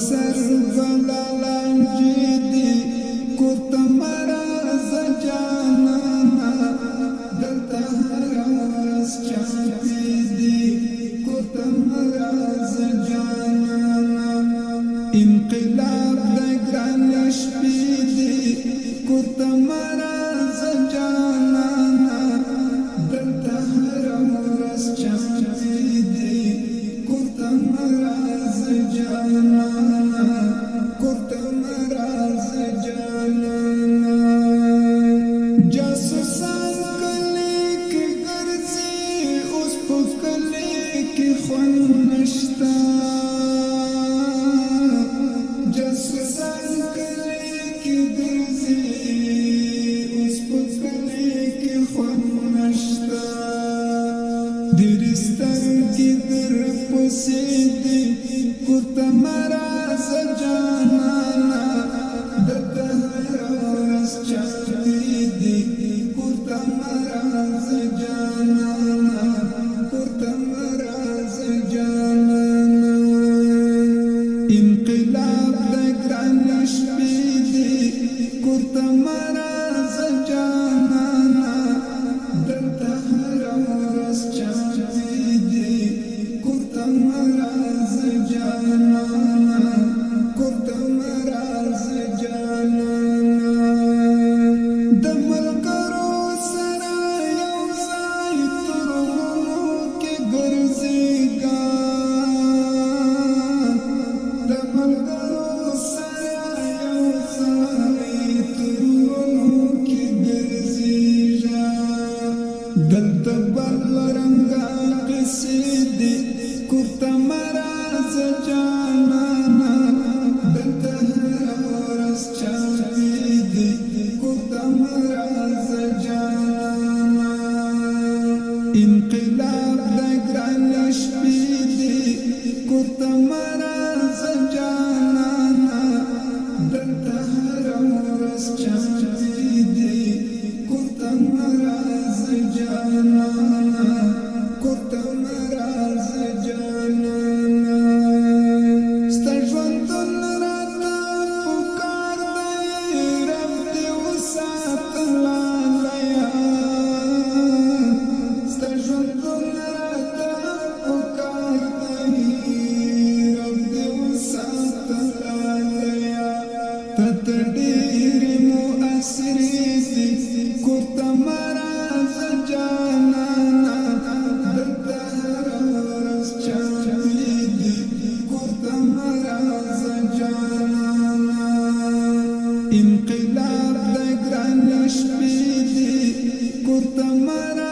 سر بلالانجی دی کوتا مراز جانانا دلتا هراز چاپی دی کوتا مراز جانانا انقلاب دا گران شپی دی کوتا مراز جانانا دلتا هراز چاپی دی کوتا مراز جانانا کوتا مراز جانانا جاسوسان کلی کی گرزی اس پا کلی کی خون نشتا جاسوسان کلی کی گرزی اس پا کلی کی خون نشتا درستر کی در پسیدی کوتا مراز جانانا دلتا هراز چاپی دی کوتا مراز جانانا کوتا مراز جانانا انقلاب دا گران شپی دی کوتا مراز جانانا دلتا هراز چاپی دی کوتا مراز جانانا کوتا مراز جانانا د ملګرو سره یو ځای ترونو کې ګرځېږه د ملګرو سره یو ځای ترونو کې ګرځېږه دلته بل رنګه قصې دي کوتا مراز جانانا دلتا هراز چاپی دی کوتا مراز جانانا انقلاب دا گران شپی دی کوتا مراز جانانا دلتا هراز چاپی دی کوتا مراز جانانا کوتا مراز جانانا ستا ژوندون راته پکار دی رب دې وساتلالیه ستا ژوندون راته پکار دی رب دې وساتلالیه ته ډېرې مؤثرې دي کوتا مراز جانانا دلتا هراز چاپی دی کوتا مراز جانانا انقلاب دا گران شپی دی کوتا مراز